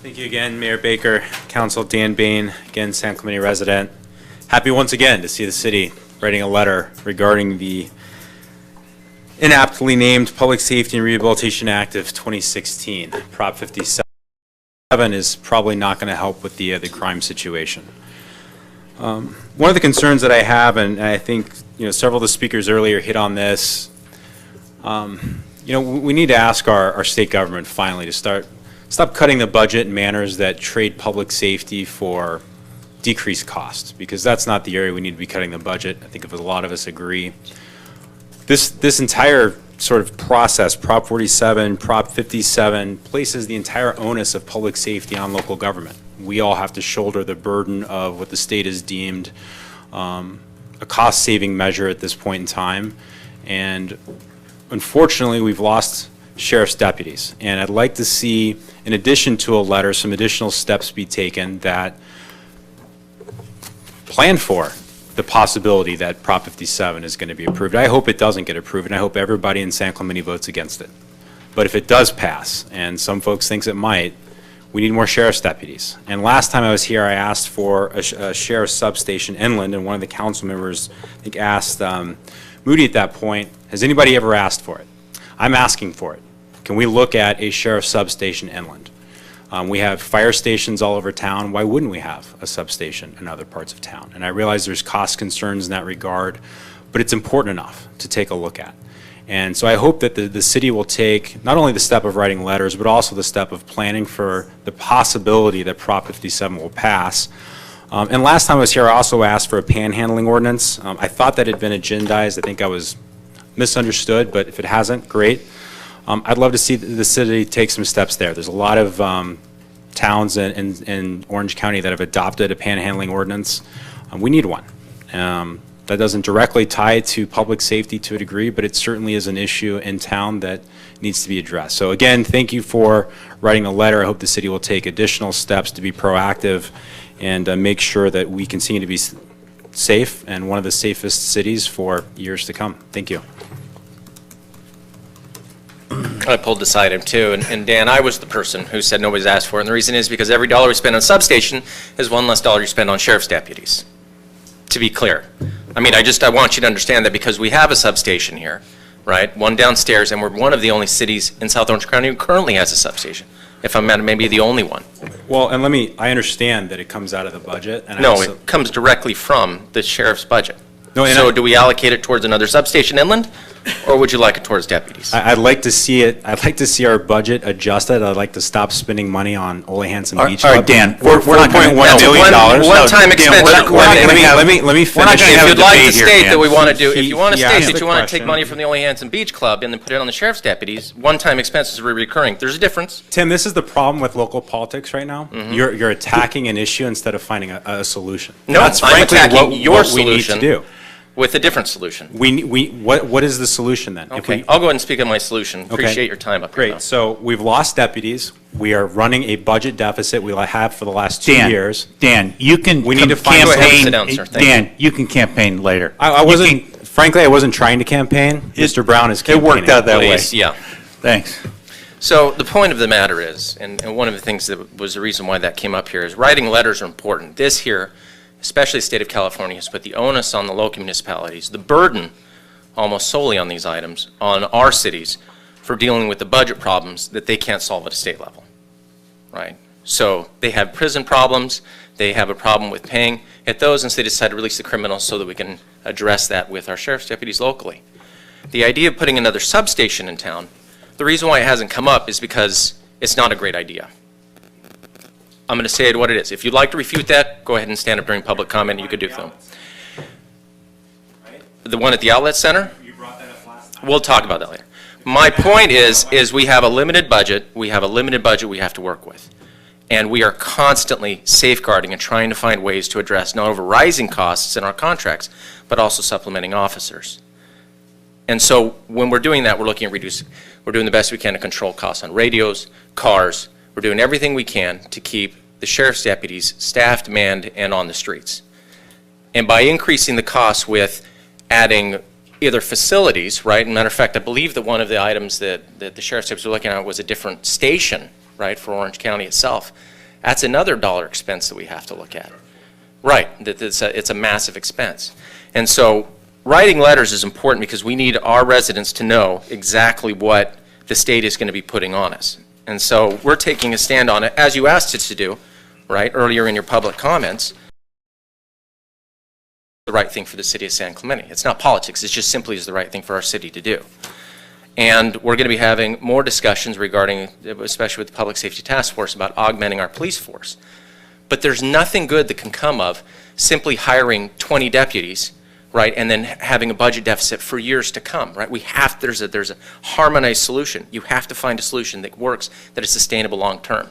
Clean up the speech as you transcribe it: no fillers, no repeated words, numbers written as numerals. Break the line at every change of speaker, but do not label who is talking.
Thank you again, Mayor Baker, Council Dan Bane, again, San Clemente resident. Happy once again to see the city writing a letter regarding the inaptly named Public Safety and Rehabilitation Act of 2016. Prop 57 is probably not going to help with the crime situation. One of the concerns that I have, and I think several of the speakers earlier hit on this, we need to ask our state government finally to stop cutting the budget in manners that trade public safety for decreased costs, because that's not the area we need to be cutting the budget. I think a lot of us agree. This entire sort of process, Prop 47, Prop 57, places the entire onus of public safety on local government. We all have to shoulder the burden of what the state has deemed a cost-saving measure at this point in time. And unfortunately, we've lost sheriff's deputies. And I'd like to see, in addition to a letter, some additional steps be taken that plan for the possibility that Prop 57 is going to be approved. I hope it doesn't get approved, and I hope everybody in San Clemente votes against it. But if it does pass, and some folks think it might, we need more sheriff's deputies. And last time I was here, I asked for a sheriff's substation inland, and one of the council members, I think, asked Moody at that point, has anybody ever asked for it? I'm asking for it. Can we look at a sheriff's substation inland? We have fire stations all over town. Why wouldn't we have a substation in other parts of town? And I realize there's cost concerns in that regard, but it's important enough to take a look at. And so I hope that the city will take not only the step of writing letters, but also the step of planning for the possibility that Prop 57 will pass. And last time I was here, I also asked for a panhandling ordinance. I thought that had been agendized. I think I was misunderstood, but if it hasn't, great. I'd love to see the city take some steps there. There's a lot of towns in Orange County that have adopted a panhandling ordinance. We need one. That doesn't directly tie to public safety to a degree, but it certainly is an issue in town that needs to be addressed. So again, thank you for writing a letter. I hope the city will take additional steps to be proactive and make sure that we continue to be safe and one of the safest cities for years to come. Thank you.
I pulled this item too, and Dan, I was the person who said nobody's asked for it, and the reason is because every dollar we spend on substation is one less dollar you spend on sheriff's deputies, to be clear. I mean, I want you to understand that because we have a substation here, right, one downstairs, and we're one of the only cities in South Orange County who currently has a substation, if I'm maybe the only one.
Well, and I understand that it comes out of the budget. And
no, it comes directly from the sheriff's budget.
No,
so do we allocate it towards another substation inland, or would you like it towards deputies?
I'd like to see it. I'd like to see our budget adjusted. I'd like to stop spending money on Ole Hanson Beach Club.
All right, Dan,
we're not going to $1 million.
One-time expense.
Let me finish.
If you'd like to state that we want to do, if you want to state that you want to take money from the Ole Hanson Beach Club and then put it on the sheriff's deputies, one-time expenses are recurring. There's a difference.
Tim, this is the problem with local politics right now. You're attacking an issue instead of finding a solution.
No,
that's
I'm
frankly
attacking your
what we need
solution.
to do.
With a different solution.
What is the solution then?
Okay, I'll go ahead and speak on my solution. Appreciate your time up here.
Great. So we've lost deputies. We are running a budget deficit we have for the last 2 years.
Dan, you can
We need to find
Go ahead and
campaign.
sit down, sir. Thank
Dan, you can campaign later.
Frankly, I wasn't trying to campaign. Mr. Brown is
It
campaigning.
worked out that way.
Please, yeah.
Thanks.
So the point of the matter is, and one of the things that was the reason why that came up here is writing letters are important. This here, especially the state of California, has put the onus on the local municipalities, the burden almost solely on these items, on our cities for dealing with the budget problems that they can't solve at a state level, right? So they have prison problems, they have a problem with paying at those, and so they decide to release the criminals so that we can address that with our sheriff's deputies locally. The idea of putting another substation in town, the reason why it hasn't come up is because it's not a great idea. I'm going to say it what it is. If you'd like to refute that, go ahead and stand up during public comment. You could do so. The one at the outlet center?
You brought that up last time.
We'll talk about that later. My point is we have a limited budget. We have a limited budget we have to work with. And we are constantly safeguarding and trying to find ways to address not only rising costs in our contracts, but also supplementing officers. And so when we're doing that, we're looking at reducing, we're doing the best we can to control costs on radios, cars. We're doing everything we can to keep the sheriff's deputies staffed, manned, and on the streets. And by increasing the costs with adding either facilities, right? Matter of fact, I believe that one of the items that the sheriff's deputies were looking at was a different station right, for Orange County itself. That's another dollar expense that we have to look at. Right, it's a massive expense. And so writing letters is important because we need our residents to know exactly what the state is going to be putting on us. And so we're taking a stand on it, as you asked us to do, right, earlier in your public comments, the right thing for the city of San Clemente. It's not politics, it's just simply is the right thing for our city to do. And we're going to be having more discussions regarding, especially with the Public Safety Task Force, about augmenting our police force. But there's nothing good that can come of simply hiring 20 deputies, right, and then having a budget deficit for years to come, right? There's a harmonized solution. You have to find a solution that works, that is sustainable long term.